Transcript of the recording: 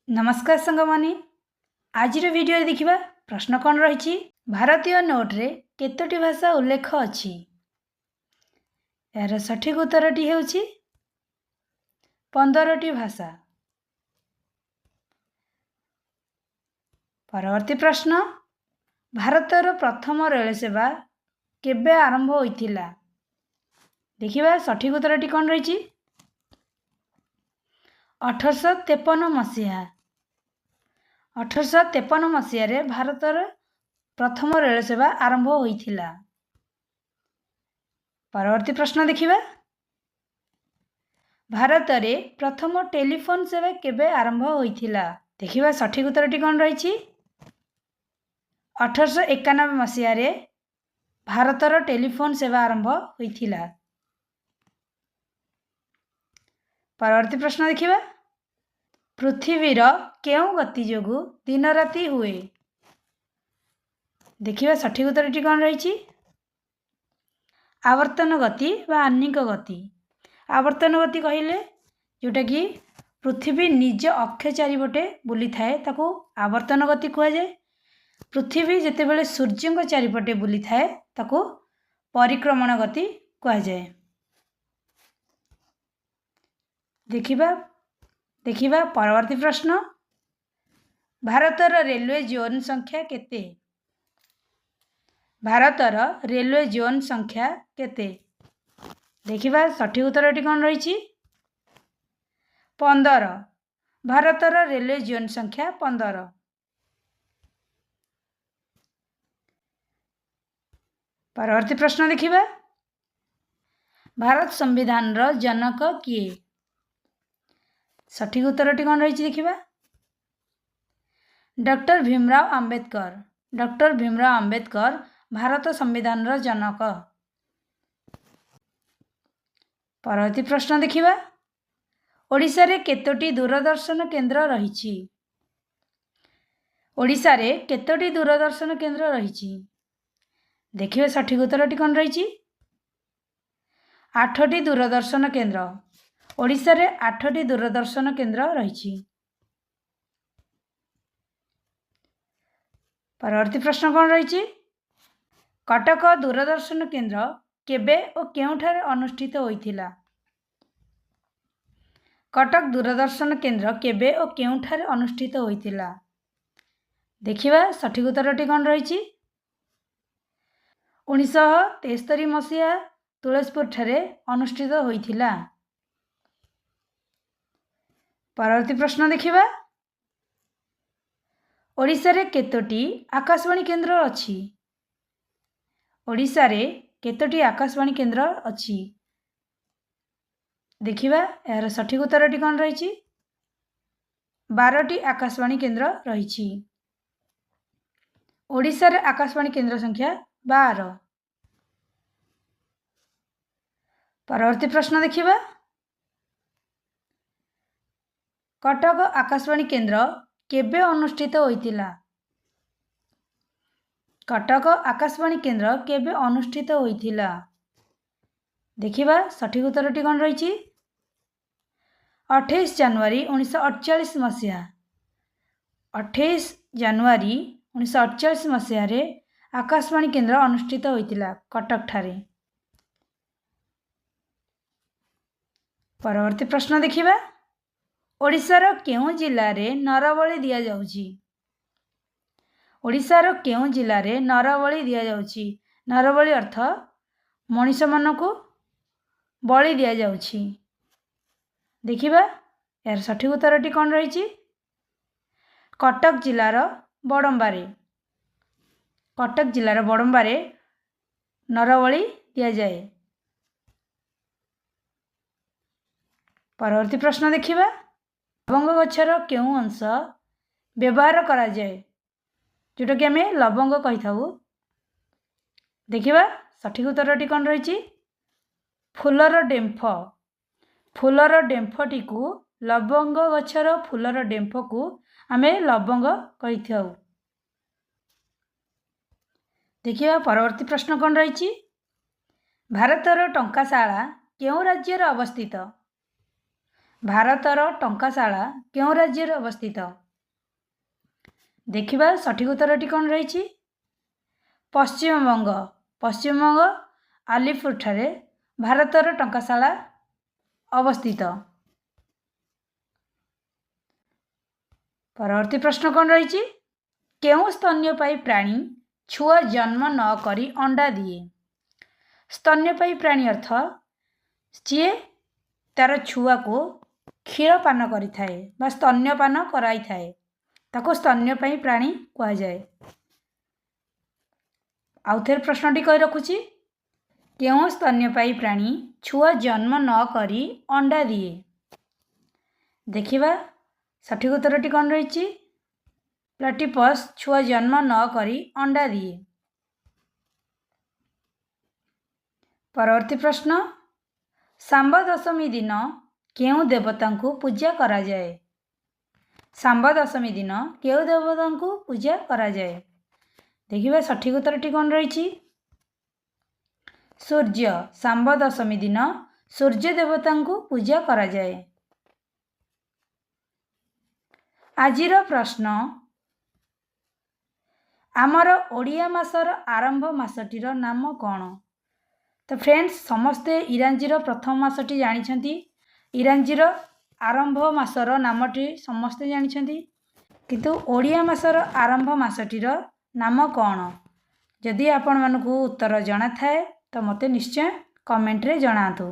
नमस्कार संगमानी आज वीडियो देखिबा प्रश्न कौन रही भारतीय नोट रे केतोटी भाषा उल्लेख अछि यार सठिक उत्तरटी हेउछि 15टी भाषा। परवर्ती प्रश्न भारतर प्रथम रेल सेवा केबे आरंभ होइथिला देखिबा सठिक उत्तरटी कौन रही 1853 मसीहा 1853 मसीह भारतर प्रथम रेल सेवा आरंभ होइथिला। परवर्ती प्रश्न देखिबा भारत रे प्रथम टेलीफोन सेवा केबे आरंभ होइथिला देखिबा सठिक उत्तरटी कौन रही 1891 मसीह भारतर टेलीफोन सेवा आरंभ होइथिला। परवर्ती प्रश्न देखिबा पृथ्वीर केउ गति जोगु दिन राति हुए देखिबा सठिक उत्तरटी कौन रही आवर्तन गति व आह्निक गति। आवर्तन गति कहले जोटा कि पृथ्वी निज अक्ष चारिपटे बुली थाए ताको आवर्तन गति कह जाए। पृथ्वी जेतेबेले सूर्य चारिपटे बुली थाए ताको परिक्रमण गति कह जाए। देखिबा परवर्ती प्रश्न भारतर रेलवे जोन संख्या केते भारतर रेलवे जोन संख्या केते देखिबा सठिक उत्तरटी कौन रही 15 भारतर रेलवे जोन संख्या 15। परवर्ती प्रश्न देखिबा भारत संविधान रो जनक किए सठिक उत्तरटी कौन रही देखिबा डॉक्टर भीमराव अंबेडकर। डॉक्टर भीमराव अंबेडकर भारत संविधान रो जनक। परवर्ती प्रश्न देखिबा ओडिशा रे केतोटी दूरदर्शन केंद्र रही ओडिशा रे केतोटी दूरदर्शन केंद्र रही देखिए सठिक उत्तरटी कौन रही 8टी दूरदर्शन केंद्र। ओडिशा रे 8टी दूरदर्शन केंद्र रही। परवर्ती प्रश्न कौन रही कटक दूरदर्शन केंद्र केबे और केउठारे अनुष्ठित होइथिला कटक दूरदर्शन केंद्र केबे और केउठारे अनुष्ठित होइथिला देखिबा सठिक उत्तरटी कौन रही 1973 मसीहा तुलसीपुर ठारे अनुष्ठित होइथिला। परवर्ती प्रश्न देखिबा ओडिशा रे केतोटी आकाशवाणी केंद्र अछि ओडिशा रे केतोटी आकाशवाणी केंद्र अछि देखिबा यार सठिक उत्तरटी कौन रही 12टी आकाशवाणी केंद्र रही। ओडिशा रे आकाशवाणी केंद्र संख्या 12। परवर्ती प्रश्न देखिबा कटक आकाशवाणी केंद्र केबे अनुष्ठित होइतिला कटक आकाशवाणी केंद्र केबे अनुष्ठित होइतिला देखिबा सठिक उत्तरटी कौन रही 28 जनवरी 1948 मसीहा 28 जनवरी 1948 मसीह आकाशवाणी केंद्र अनुष्ठित होइतिला कटक ठारे। परवर्ती प्रश्न देखिबा ओडिशार केउ जिल्ला रे नरबली दिया जाउची ओडिशार केउ जिल्ला रे नरबली दिया जाउची नरबली अर्थ मनीष मानकु बलि दिया जाउची देखिबा यार सठिक उत्तरटी कौन रही कटक जिल्लार बड़म्बारे कटक जिल्लार बड़म्बारे नरबली दिया जाए। परवर्ती प्रश्न देखिबा लवंग गछर केउ अंश व्यवहार करा जाए जोटा कि आमे लवंग कहि थाउ देखिबा सठिक उत्तरटी कौन रही फूलर डेम्फ फूलर डेम्फटी को लवंग गछर फूलर डेम्फ को आमे लवंग कहि थाउ देखिबा परवर्ती प्रश्न कौन रही भारतर टंकाशाला केउ राज्य अवस्थित ଭାରତର ଟଙ୍କାଶାଳା କେଉଁ ରାଜ୍ୟରେ ଅବସ୍ଥିତ? ଦେଖିବା ସଠିକ୍ ଉତ୍ତରଟି କ'ଣ ରହିଛି? ପଶ୍ଚିମବଙ୍ଗ। ପଶ୍ଚିମବଙ୍ଗ ଆଲିପୁରଠାରେ ଭାରତର ଟଙ୍କାଶାଳା ଅବସ୍ଥିତ। ପରବର୍ତ୍ତୀ ପ୍ରଶ୍ନ କ'ଣ ରହିଛି? କେଉଁ ସ୍ତନ୍ୟପାୟୀ ପ୍ରାଣୀ ଛୁଆ ଜନ୍ମ ନ କରି ଅଣ୍ଡା ଦିଏ? ସ୍ତନ୍ୟପାୟୀ ପ୍ରାଣୀ ଅର୍ଥ ଯିଏ ତାର ଛୁଆକୁ କ୍ଷୀର ପାନ କରିଥାଏ ବା ସ୍ତନ୍ୟପାନ କରାଇଥାଏ, ତାକୁ ସ୍ତନ୍ୟପାୟୀ ପ୍ରାଣୀ କୁହାଯାଏ। ଆଉ ଥରେ ପ୍ରଶ୍ନଟି କହି ରଖୁଛି, କେଉଁ ସ୍ତନ୍ୟପାୟୀ ପ୍ରାଣୀ ଛୁଆ ଜନ୍ମ ନ କରି ଅଣ୍ଡା ଦିଏ? ଦେଖିବା ସଠିକ୍ ଉତ୍ତରଟି କ'ଣ ରହିଛି? ପ୍ଲାଟିପସ୍ ଛୁଆ ଜନ୍ମ ନ କରି ଅଣ୍ଡା ଦିଏ। ପରବର୍ତ୍ତୀ ପ୍ରଶ୍ନ, ଶାମ୍ବ ଦଶମୀ ଦିନ କେଉଁ ଦେବତାଙ୍କୁ ପୂଜା କରାଯାଏ? ଶାମ୍ବ ଦଶମୀ ଦିନ କେଉଁ ଦେବତାଙ୍କୁ ପୂଜା କରାଯାଏ? ଦେଖିବା ସଠିକ୍ ଉତ୍ତରଟି କ'ଣ ରହିଛି? ସୂର୍ଯ୍ୟ। ଶାମ୍ବ ଦଶମୀ ଦିନ ସୂର୍ଯ୍ୟ ଦେବତାଙ୍କୁ ପୂଜା କରାଯାଏ। ଆଜିର ପ୍ରଶ୍ନ, ଆମର ଓଡ଼ିଆ ମାସର ଆରମ୍ଭ ମାସଟିର ନାମ କ'ଣ? ତ ଫ୍ରେଣ୍ଡସ୍, ସମସ୍ତେ ଇଂରାଜୀର ପ୍ରଥମ ମାସଟି ଜାଣିଛନ୍ତି, ଇଂରାଜୀର ଆରମ୍ଭ ମାସର ନାମଟି ସମସ୍ତେ ଜାଣିଛନ୍ତି, କିନ୍ତୁ ଓଡ଼ିଆ ମାସର ଆରମ୍ଭ ମାସଟିର ନାମ କ'ଣ? ଯଦି ଆପଣମାନଙ୍କୁ ଉତ୍ତର ଜଣାଥାଏ ତ ମୋତେ ନିଶ୍ଚୟ କମେଣ୍ଟରେ ଜଣାନ୍ତୁ।